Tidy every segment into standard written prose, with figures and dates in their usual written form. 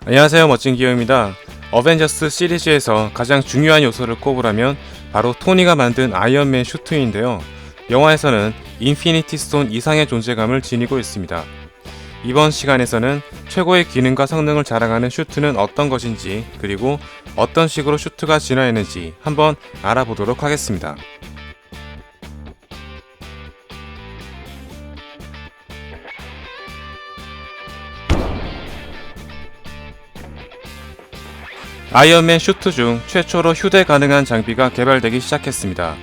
안녕하세요, 멋진 기영입니다. 어벤져스 시리즈에서 가장 중요한 요소를 꼽으라면 바로 토니가 만든 아이언맨 슈트인데요. 영화에서는 인피니티 스톤 이상의 존재감을 지니고 있습니다. 이번 시간에서는 최고의 기능과 성능을 자랑하는 슈트는 어떤 것인지, 그리고 어떤 식으로 슈트가 진화했는지 한번 알아보도록 하겠습니다. 아이언맨 슈트 중 최초로 휴대 가능한 장비가 개발되기 시작했습니다.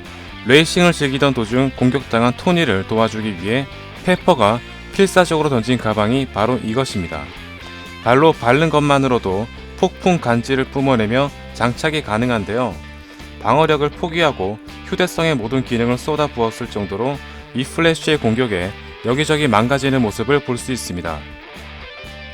레이싱을 즐기던 도중 공격당한 토니를 도와주기 위해 페퍼가 필사적으로 던진 가방이 바로 이것입니다. 발로 밟는 것만으로도 폭풍 간지를 뿜어내며 장착이 가능한데요. 방어력을 포기하고 휴대성의 모든 기능을 쏟아 부었을 정도로 이 플래시의 공격에 여기저기 망가지는 모습을 볼 수 있습니다.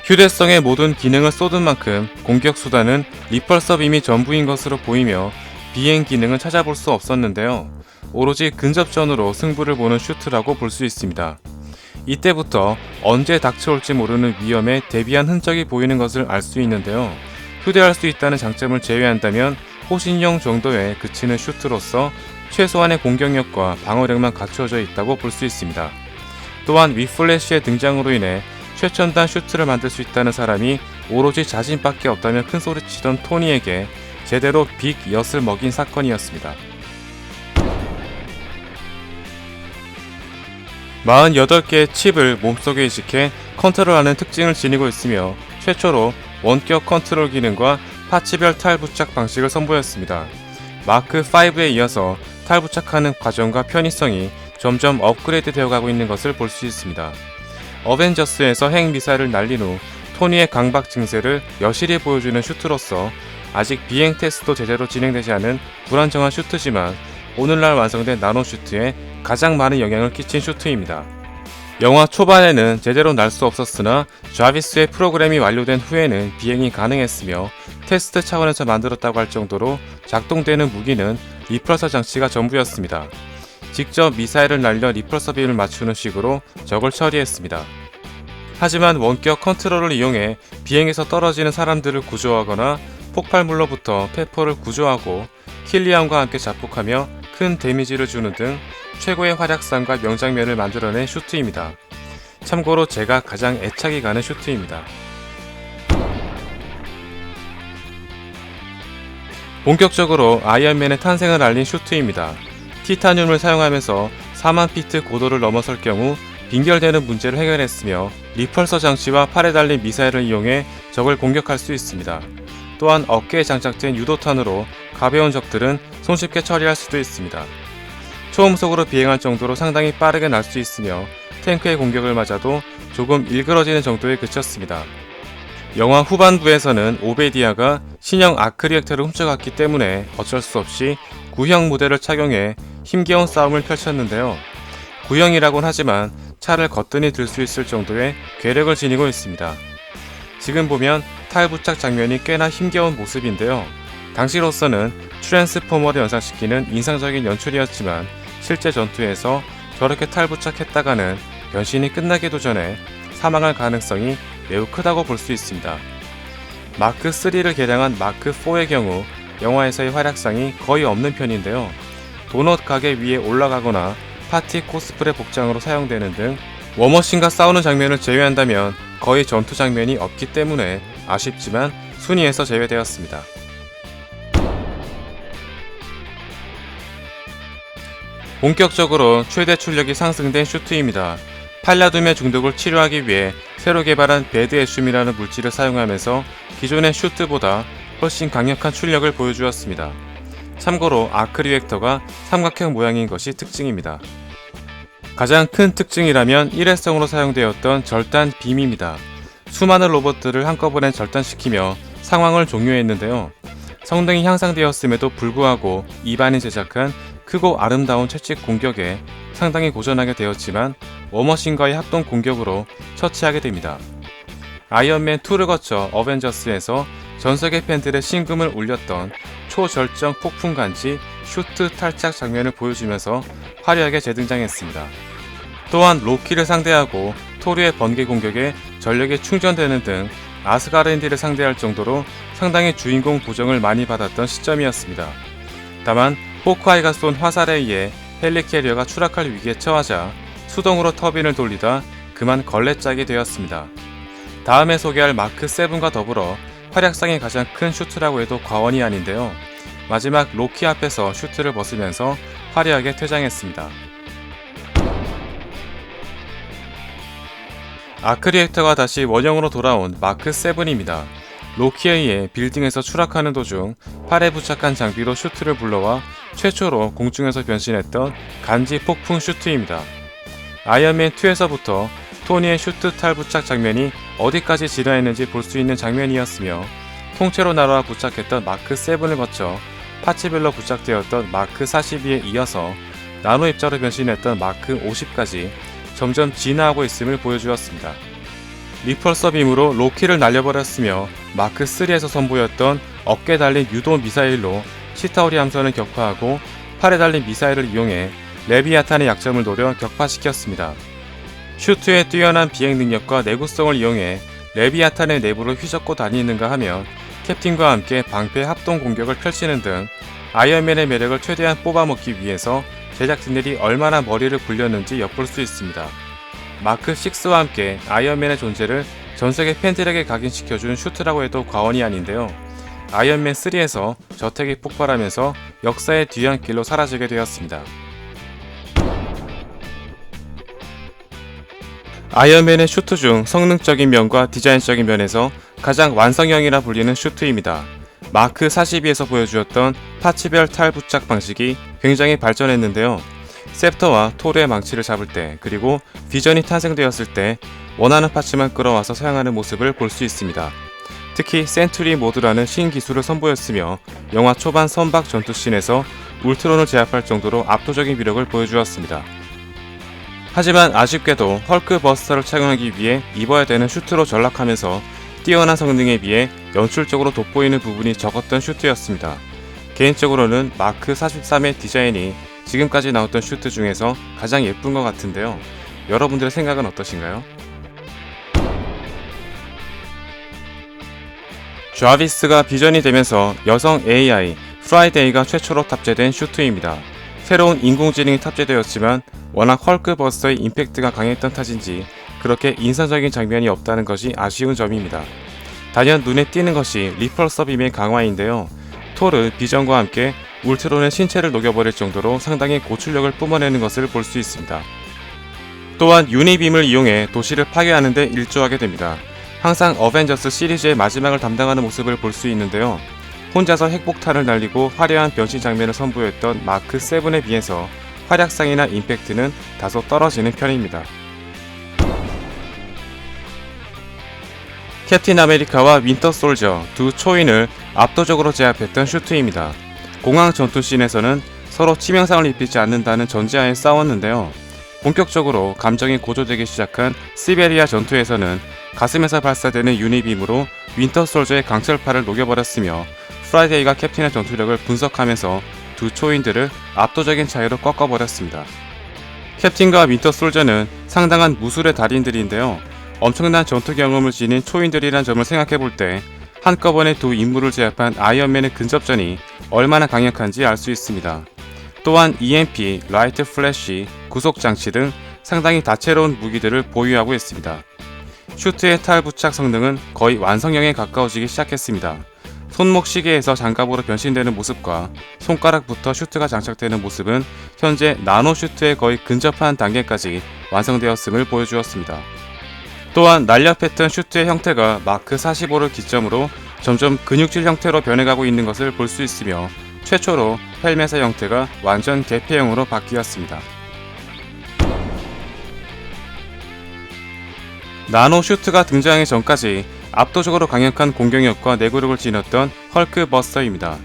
휴대성의 모든 기능을 쏟은 만큼 공격 수단은 리펄서 빔이 전부인 것으로 보이며 비행 기능은 찾아볼 수 없었는데요. 오로지 근접전으로 승부를 보는 슈트라고 볼 수 있습니다. 이때부터 언제 닥쳐올지 모르는 위험에 대비한 흔적이 보이는 것을 알 수 있는데요. 휴대할 수 있다는 장점을 제외한다면 호신용 정도에 그치는 슈트로서 최소한의 공격력과 방어력만 갖추어져 있다고 볼 수 있습니다. 또한 위플래시의 등장으로 인해 최첨단 슈트를 만들 수 있다는 사람이 오로지 자신밖에 없다며 큰소리치던 토니에게 제대로 빅 엿을 먹인 사건이었습니다. 48개의 칩을 몸속에 이식해 컨트롤하는 특징을 지니고 있으며 최초로 원격 컨트롤 기능과 파츠별 탈 부착 방식을 선보였습니다. 마크 5에 이어서 탈 부착하는 과정과 편의성이 점점 업그레이드 되어가고 있는 것을 볼 수 있습니다. 어벤져스에서 핵미사일을 날린 후 토니의 강박 증세를 여실히 보여주는 슈트로서 아직 비행 테스트도 제대로 진행되지 않은 불안정한 슈트지만 오늘날 완성된 나노 슈트에 가장 많은 영향을 끼친 슈트입니다. 영화 초반에는 제대로 날 수 없었으나 자비스의 프로그램이 완료된 후에는 비행이 가능했으며 테스트 차원에서 만들었다고 할 정도로 작동되는 무기는 리펄서 장치가 전부였습니다. 직접 미사일을 날려 리펄서 빔을 맞추는 식으로 적을 처리했습니다. 하지만 원격 컨트롤을 이용해 비행에서 떨어지는 사람들을 구조하거나 폭발물로부터 페퍼를 구조하고 킬리안과 함께 자폭하며 큰 데미지를 주는 등 최고의 활약상과 명장면을 만들어낸 슈트입니다. 참고로 제가 가장 애착이 가는 슈트입니다. 본격적으로 아이언맨의 탄생을 알린 슈트입니다. 티타늄을 사용하면서 4만 피트 고도를 넘어설 경우 빙결되는 문제를 해결했으며 리펄서 장치와 팔에 달린 미사일을 이용해 적을 공격할 수 있습니다. 또한 어깨에 장착된 유도탄으로 가벼운 적들은 손쉽게 처리할 수도 있습니다. 초음속으로 비행할 정도로 상당히 빠르게 날 수 있으며 탱크의 공격을 맞아도 조금 일그러지는 정도에 그쳤습니다. 영화 후반부에서는 오베디아가 신형 아크 리액터를 훔쳐갔기 때문에 어쩔 수 없이 구형 모델을 착용해 힘겨운 싸움을 펼쳤는데요. 구형이라곤 하지만 차를 거뜬히 들 수 있을 정도의 괴력을 지니고 있습니다. 지금 보면 탈부착 장면이 꽤나 힘겨운 모습인데요. 당시로서는 트랜스포머를 연상시키는 인상적인 연출이었지만 실제 전투에서 저렇게 탈부착했다가는 변신이 끝나기도 전에 사망할 가능성이 매우 크다고 볼 수 있습니다. 마크 3를 개량한 마크 4의 경우 영화에서의 활약상이 거의 없는 편인데요. 도넛 가게 위에 올라가거나 파티 코스프레 복장으로 사용되는 등 워머신과 싸우는 장면을 제외한다면 거의 전투 장면이 없기 때문에 아쉽지만 순위에서 제외되었습니다. 본격적으로 최대 출력이 상승된 슈트입니다. 팔라듐의 중독을 치료하기 위해 새로 개발한 배드애슘이라는 물질을 사용하면서 기존의 슈트보다 훨씬 강력한 출력을 보여주었습니다. 참고로 아크 리액터가 삼각형 모양인 것이 특징입니다. 가장 큰 특징이라면 일회성으로 사용되었던 절단 빔입니다. 수많은 로봇들을 한꺼번에 절단시키며 상황을 종료했는데요. 성능이 향상되었음에도 불구하고 이반이 제작한 크고 아름다운 채찍 공격에 상당히 고전하게 되었지만 워머신과의 합동 공격으로 처치하게 됩니다. 아이언맨 2를 거쳐 어벤져스에서 전세계 팬들의 심금을 울렸던 초절정 폭풍 간지 슈트 탈착 장면을 보여주면서 화려하게 재등장했습니다. 또한 로키를 상대하고 토르의 번개 공격에 전력이 충전되는 등 아스가르디를 상대할 정도로 상당히 주인공 보정을 많이 받았던 시점이었습니다. 다만 호크아이가 쏜 화살에 의해 헬리캐리어가 추락할 위기에 처하자 수동으로 터빈을 돌리다 그만 걸레짝이 되었습니다. 다음에 소개할 마크 7과 더불어 활약상이 가장 큰 슈트라고 해도 과언이 아닌데요. 마지막 로키 앞에서 슈트를 벗으면서 화려하게 퇴장했습니다. 아크 리액터가 다시 원형으로 돌아온 마크 7입니다. 로키에 의해 빌딩에서 추락하는 도중 팔에 부착한 장비로 슈트를 불러와 최초로 공중에서 변신했던 간지 폭풍 슈트입니다. 아이언맨 2에서부터 토니의 슈트 탈부착 장면이 어디까지 진화했는지 볼 수 있는 장면이었으며 통째로 날아와 부착했던 마크 7을 거쳐 파츠별로 부착되었던 마크 42에 이어서 나노 입자로 변신했던 마크 50까지 점점 진화하고 있음을 보여주었습니다. 리펄서 빔으로 로키를 날려버렸으며 마크 3에서 선보였던 어깨 달린 유도 미사일로 치타우리 함선을 격파하고 팔에 달린 미사일을 이용해 레비아탄의 약점을 노려 격파시켰습니다. 슈트의 뛰어난 비행 능력과 내구성을 이용해 레비아탄의 내부를 휘젓고 다니는가 하면 캡틴과 함께 방패 합동 공격을 펼치는 등 아이언맨의 매력을 최대한 뽑아먹기 위해서 제작진들이 얼마나 머리를 굴렸는지 엿볼 수 있습니다. 마크 6와 함께 아이언맨의 존재를 전세계 팬들에게 각인시켜준 슈트라고 해도 과언이 아닌데요. 아이언맨 3에서 저택이 폭발하면서 역사의 뒤안길로 사라지게 되었습니다. 아이언맨의 슈트 중 성능적인 면과 디자인적인 면에서 가장 완성형이라 불리는 슈트입니다. 마크 42에서 보여주었던 파츠별 탈 부착 방식이 굉장히 발전했는데요. 셉터와 토르의 망치를 잡을 때, 그리고 비전이 탄생되었을 때 원하는 파츠만 끌어와서 사용하는 모습을 볼 수 있습니다. 특히 센투리 모드라는 신기술을 선보였으며 영화 초반 선박 전투씬에서 울트론을 제압할 정도로 압도적인 위력을 보여주었습니다. 하지만 아쉽게도 헐크 버스터를 착용하기 위해 입어야 되는 슈트로 전락하면서 뛰어난 성능에 비해 연출적으로 돋보이는 부분이 적었던 슈트였습니다. 개인적으로는 마크 43의 디자인이 지금까지 나왔던 슈트 중에서 가장 예쁜 것 같은데요. 여러분들의 생각은 어떠신가요? 좌비스가 비전이 되면서 여성 AI 프라이데이가 최초로 탑재된 슈트입니다. 새로운 인공지능이 탑재되었지만 워낙 헐크 버스터의 임팩트가 강했던 탓인지 그렇게 인상적인 장면이 없다는 것이 아쉬운 점입니다. 단연 눈에 띄는 것이 리펄서 빔의 강화인데요. 토르, 비전과 함께 울트론의 신체를 녹여버릴 정도로 상당히 고출력을 뿜어내는 것을 볼 수 있습니다. 또한 유니빔을 이용해 도시를 파괴하는 데 일조하게 됩니다. 항상 어벤져스 시리즈의 마지막을 담당하는 모습을 볼 수 있는데요. 혼자서 핵폭탄을 날리고 화려한 변신 장면을 선보였던 마크 7에 비해서 활약상이나 임팩트는 다소 떨어지는 편입니다. 캡틴 아메리카와 윈터 솔저 두 초인을 압도적으로 제압했던 슈트입니다. 공항 전투씬에서는 서로 치명상을 입히지 않는다는 전제하에 싸웠는데요. 본격적으로 감정이 고조되기 시작한 시베리아 전투에서는 가슴에서 발사되는 유니빔으로 윈터 솔저의 강철파를 녹여버렸으며 프라이데이가 캡틴의 전투력을 분석하면서 두 초인들을 압도적인 차이로 꺾어버렸습니다. 캡틴과 윈터 솔저는 상당한 무술의 달인들인데요. 엄청난 전투 경험을 지닌 초인들이란 점을 생각해볼 때 한꺼번에 두 인물을 제압한 아이언맨의 근접전이 얼마나 강력한지 알 수 있습니다. 또한 EMP, 라이트 플래시, 구속장치 등 상당히 다채로운 무기들을 보유하고 있습니다. 슈트의 탈 부착 성능은 거의 완성형에 가까워지기 시작했습니다. 손목 시계에서 장갑으로 변신되는 모습과 손가락부터 슈트가 장착되는 모습은 현재 나노 슈트에 거의 근접한 단계까지 완성되었음을 보여주었습니다. 또한 날렵했던 슈트의 형태가 마크 45를 기점으로 점점 근육질 형태로 변해가고 있는 것을 볼 수 있으며 최초로 헬멧의 형태가 완전 개폐형으로 바뀌었습니다. 나노 슈트가 등장하기 전까지 압도적으로 강력한 공격력과 내구력을 지녔던 헐크 버스터입니다.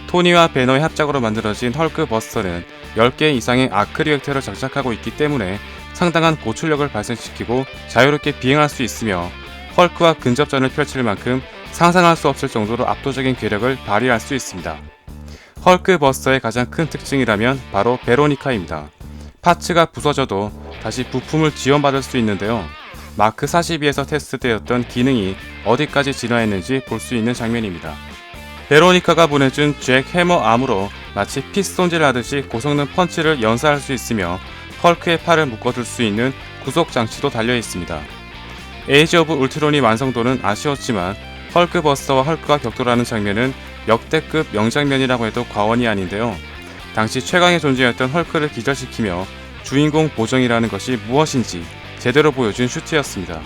토니와 배너의 합작으로 만들어진 헐크 버스터는 10개 이상의 아크 리액터를 장착하고 있기 때문에 상당한 고출력을 발생시키고 자유롭게 비행할 수 있으며 헐크와 근접전을 펼칠 만큼 상상할 수 없을 정도로 압도적인 괴력을 발휘할 수 있습니다. 헐크 버스터의 가장 큰 특징이라면 바로 베로니카입니다. 파츠가 부서져도 다시 부품을 지원받을 수 있는데요. 마크 42에서 테스트되었던 기능이 어디까지 진화했는지 볼 수 있는 장면입니다. 베로니카가 보내준 잭 해머 암으로 마치 피스톤질하듯이 고성능 펀치를 연사할 수 있으며 헐크의 팔을 묶어둘 수 있는 구속 장치도 달려 있습니다. 에이지 오브 울트론이 완성도는 아쉬웠지만 헐크 버스터와 헐크가 격돌하는 장면은 역대급 명장면이라고 해도 과언이 아닌데요. 당시 최강의 존재였던 헐크를 기절시키며 주인공 보정이라는 것이 무엇인지 제대로 보여준 슈트였습니다.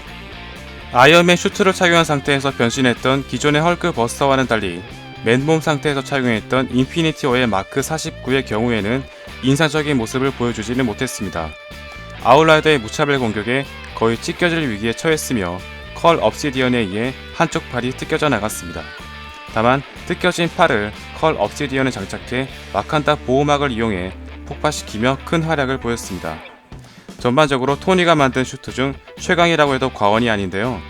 아이언맨 슈트를 착용한 상태에서 변신했던 기존의 헐크 버스터와는 달리 맨몸 상태에서 착용했던 인피니티 워의 마크 49의 경우에는 인상적인 모습을 보여주지는 못했습니다. 아웃라이더의 무차별 공격에 거의 찢겨질 위기에 처했으며 컬 업시디언에 의해 한쪽 팔이 뜯겨져 나갔습니다. 다만 뜯겨진 팔을 컬 업시디언에 장착해 와칸다 보호막을 이용해 폭파시키며 큰 활약을 보였습니다. 전반적으로 토니가 만든 슈트 중 최강이라고 해도 과언이 아닌데요.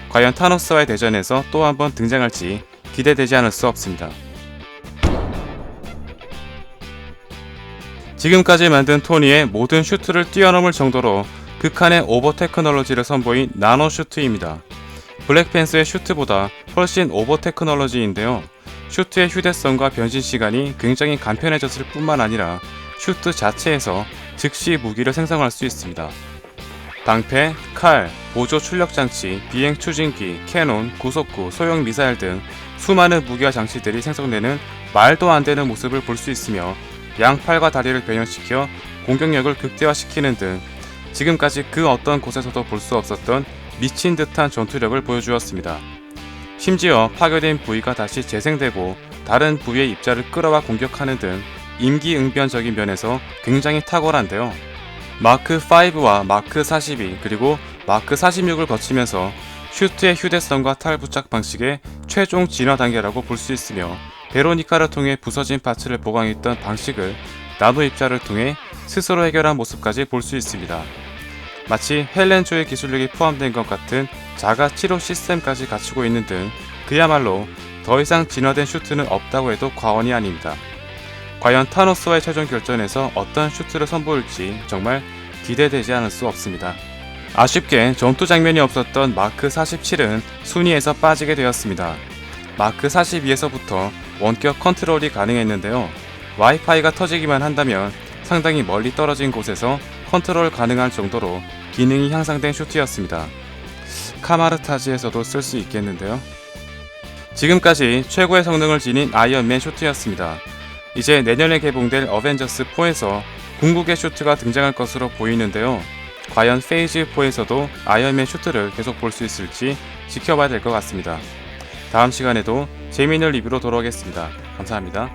과연 타노스와의 대전에서 또 한 번 등장할지 기대되지 않을 수 없습니다. 지금까지 만든 토니의 모든 슈트를 뛰어넘을 정도로 극한의 오버 테크놀로지를 선보인 나노 슈트입니다. 블랙팬서의 슈트보다 훨씬 오버 테크놀로지인데요. 슈트의 휴대성과 변신 시간이 굉장히 간편해졌을 뿐만 아니라 슈트 자체에서 즉시 무기를 생성할 수 있습니다. 방패, 칼, 보조 출력 장치, 비행 추진기, 캐논, 구속구, 소형 미사일 등 수많은 무기와 장치들이 생성되는 말도 안 되는 모습을 볼 수 있으며 양팔과 다리를 변형시켜 공격력을 극대화시키는 등 지금까지 그 어떤 곳에서도 볼 수 없었던 미친 듯한 전투력을 보여주었습니다. 심지어 파괴된 부위가 다시 재생되고 다른 부위의 입자를 끌어와 공격하는 등 임기응변적인 면에서 굉장히 탁월한데요. 마크 5와 마크 42 그리고 마크 46을 거치면서 슈트의 휴대성과 탈부착 방식의 최종 진화 단계라고 볼 수 있으며 베로니카를 통해 부서진 파츠를 보강했던 방식을 나노 입자를 통해 스스로 해결한 모습까지 볼 수 있습니다. 마치 헬렌조의 기술력이 포함된 것 같은 자가 치료 시스템까지 갖추고 있는 등 그야말로 더 이상 진화된 슈트는 없다고 해도 과언이 아닙니다. 과연 타노스와의 최종 결전에서 어떤 슈트를 선보일지 정말 기대되지 않을 수 없습니다. 아쉽게 전투 장면이 없었던 마크 47은 순위에서 빠지게 되었습니다. 마크 42에서부터 원격 컨트롤이 가능했는데요. 와이파이가 터지기만 한다면 상당히 멀리 떨어진 곳에서 컨트롤 가능할 정도로 기능이 향상된 슈트였습니다. 카마르타지에서도 쓸 수 있겠는데요. 지금까지 최고의 성능을 지닌 아이언맨 슈트였습니다. 이제 내년에 개봉될 어벤져스 4에서 궁극의 슈트가 등장할 것으로 보이는데요. 과연 페이즈 4에서도 아이언맨 슈트를 계속 볼 수 있을지 지켜봐야 될 것 같습니다. 다음 시간에도 재미있는 리뷰로 돌아오겠습니다. 감사합니다.